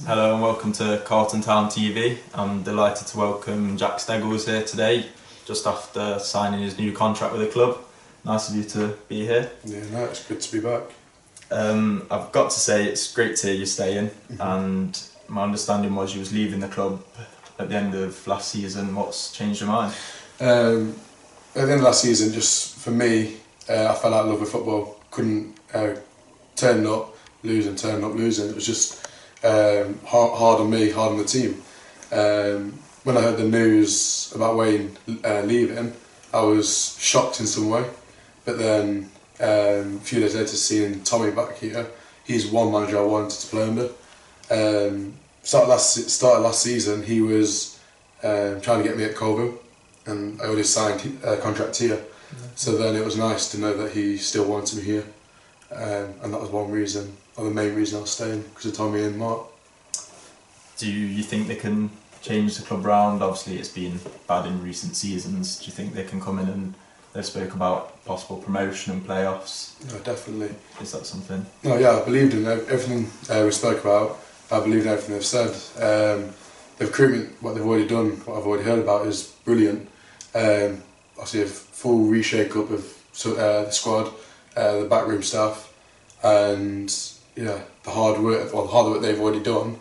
Hello and welcome to Carlton Town TV. I'm delighted to welcome Jack Steggles here today, just after signing his new contract with the club. Nice of you to be here. Yeah, no, it's good to be back. I've got to say it's great to hear you staying, and my understanding was you was leaving the club at the end of last season. What's changed your mind? At the end of last season, just for me, I fell out of love with football. Couldn't turn up, losing, turn up, losing. It was just hard on me, hard on the team. When I heard the news about Wayne leaving, I was shocked in some way. But then a few days later, seeing Tommy back here, he's one manager I wanted to play under. Started last season, he was trying to get me at Colville, and I already signed a contract here. So then it was nice to know that he still wanted me here, and that was one reason, or the main reason I was staying, because of Tommy and Mark. Do you think they can change the club round? Obviously it's been bad in recent seasons. Do you think they can come in and they spoke about possible promotion and playoffs? No, definitely. Is that something? No, yeah, I believed in everything we spoke about. I believe in everything they've said. The recruitment, what they've already done, what I've already heard about, is brilliant. Obviously a full reshake up of the squad, the backroom staff, and yeah, the hard work they've already done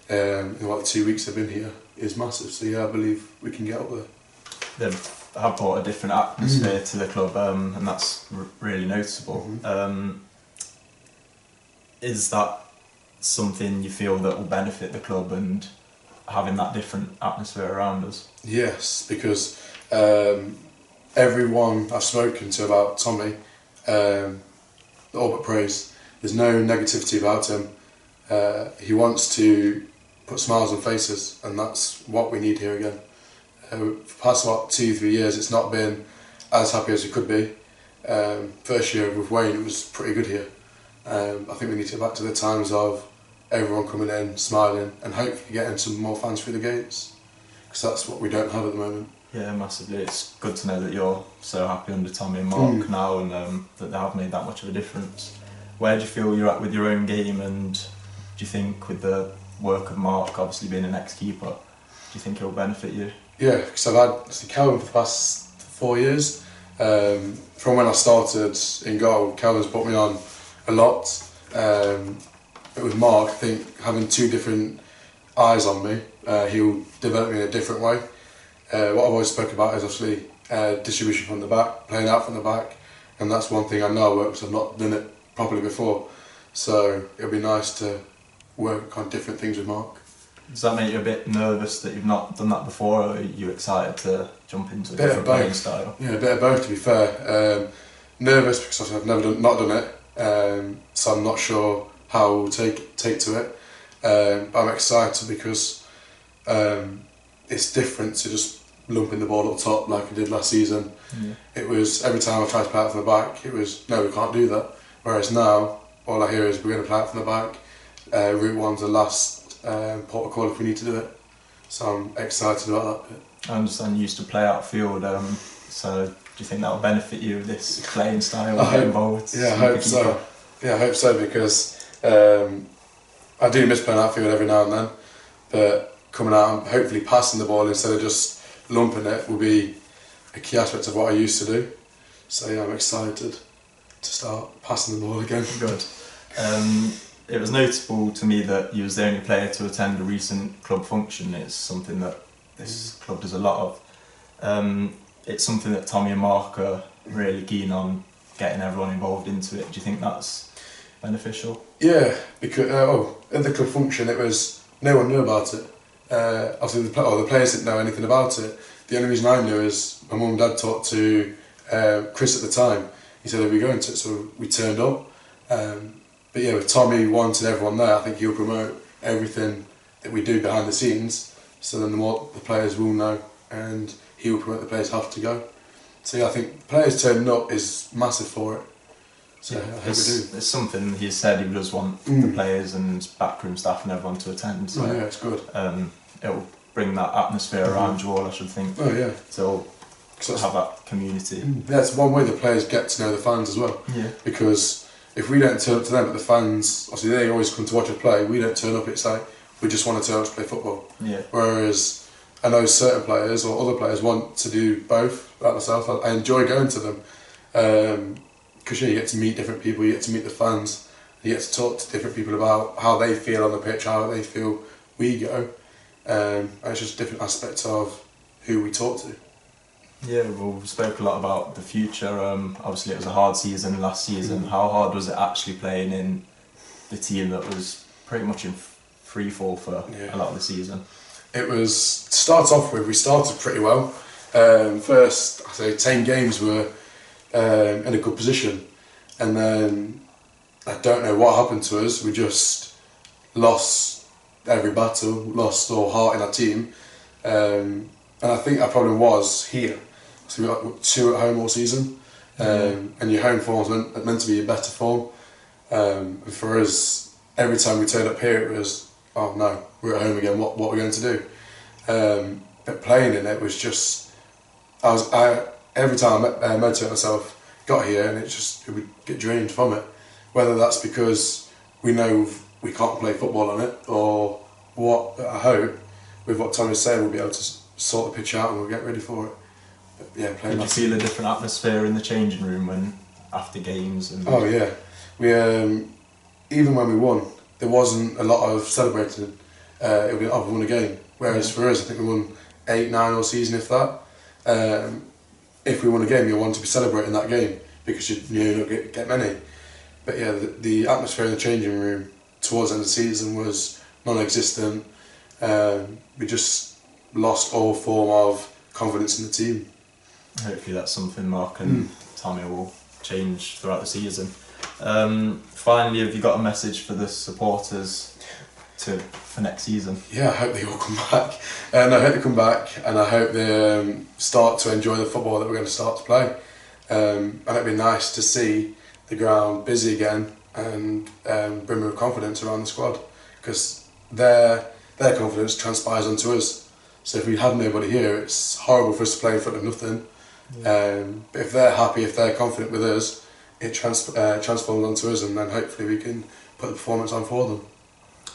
in the 2 weeks they've been here is massive. So yeah, I believe we can get up there. They have brought a different atmosphere to the club, and that's really noticeable. Is that something you feel that will benefit the club, and having that different atmosphere around us? Yes, because everyone I've spoken to about Tommy, all but praise. There's no negativity about him. He wants to put smiles on faces, and that's what we need here again. For the past 2-3 years, it's not been as happy as it could be. First year with Wayne, it was pretty good here. I think we need to get back to the times of everyone coming in, smiling, and hopefully getting some more fans through the gates, because that's what we don't have at the moment. Yeah, massively. It's good to know that you're so happy under Tommy and Mark now, and that they have made that much of a difference. Where do you feel you're at with your own game, and do you think with the work of Mark obviously being an ex-keeper, do you think it will benefit you? Yeah, because I've had Calvin for the past 4 years. From when I started in goal, Calvin's put me on a lot. But with Mark, I think having two different eyes on me, he'll develop me in a different way. What I've always spoke about is obviously distribution from the back, playing out from the back, and that's one thing I know works. I've not done it properly before, so it'll be nice to work on different things with Mark. Does that make you a bit nervous that you've not done that before, or are you excited to jump into a different playing style? Yeah, a bit of both, to be fair. Nervous because I've never not done it, so I'm not sure how I will take to it. But I'm excited because it's different to just lumping the ball up top like I did last season. It was every time I tried to play out from the back, it was no, we can't do that. Whereas now, all I hear is we're going to play out from the back. Route 1's the last port of call if we need to do it. So I'm excited about that bit. I understand you used to play outfield, so do you think that will benefit you with this playing style? Involved? Yeah, I hope so. Yeah, I hope so, because I do miss playing outfield every now and then, but coming out and hopefully passing the ball instead of just lumping it will be a key aspect of what I used to do. So yeah, I'm excited to start passing the ball again. Good. It was notable to me that you was the only player to attend a recent club function. It's something that this club does a lot of. It's something that Tommy and Mark are really keen on getting everyone involved into it. Do you think that's beneficial? Yeah, because at the club function, it was no one knew about it. Obviously, the players didn't know anything about it. The only reason I knew is my mum and dad talked to Chris at the time. He said, "Are we going to it?" So we turned up. But yeah, with Tommy wanting everyone there, I think he'll promote everything that we do behind the scenes. So then the more the players will know, and he will promote the players have to go. So yeah, I think players turning up is massive for it. So yeah, I hope we do. It's something he said he does want the players and backroom staff and everyone to attend. So yeah, it's good. It'll bring that atmosphere around you all, I should think. Oh yeah. So have that community. That's one way the players get to know the fans as well. Yeah. Because if we don't turn up to them, but the fans, obviously they always come to watch us play, we don't turn up, it's like, we just wanted to play football. Yeah. Whereas I know certain players or other players want to do both, like myself. I enjoy going to them because you get to meet different people, you get to meet the fans, you get to talk to different people about how they feel on the pitch, how they feel we go. And it's just a different aspect of who we talk to. Yeah, well, we spoke a lot about the future. Obviously, it was a hard season last season. How hard was it actually playing in the team that was pretty much in free fall for a lot of the season? It was, to start off with, we started pretty well. First, I say 10 games were in a good position, and then I don't know what happened to us. We just lost every battle, lost all heart in our team, and I think our problem was here. So we got 2 at home all season, and your home form is meant to be your better form. And for us, every time we turned up here, it was, oh no, we're at home again. What are we going to do? But playing in it was just, every time I motivate myself, got here, and it would get drained from it. Whether that's because we know we can't play football on it, or what. I hope with what Tommy's saying, we'll be able to sort the pitch out and we'll get ready for it. But yeah, playing. Did you feel a different atmosphere in the changing room when after games? And oh yeah, we even when we won, there wasn't a lot of celebrating. It would be, oh, we won a game. Whereas for us, I think we won 8, 9 all season, if that. If we won a game, you want to be celebrating that game because you don't get many. But yeah, the atmosphere in the changing room towards the end of the season was non-existent. We just lost all form of confidence in the team. Hopefully that's something Mark and Tommy will change throughout the season. Finally, have you got a message for the supporters for next season? Yeah, I hope they all come back. And I hope they come back, and I hope they start to enjoy the football that we're going to start to play. And it'd be nice to see the ground busy again and bring more confidence around the squad, because their confidence transpires onto us. So if we have nobody here, it's horrible for us to play in front of nothing. But if they're happy, if they're confident with us, it transforms onto us, and then hopefully we can put the performance on for them.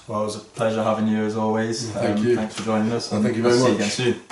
Well, it was a pleasure having you as always. Thank you. Thanks for joining us. Thank you very much. See you again soon.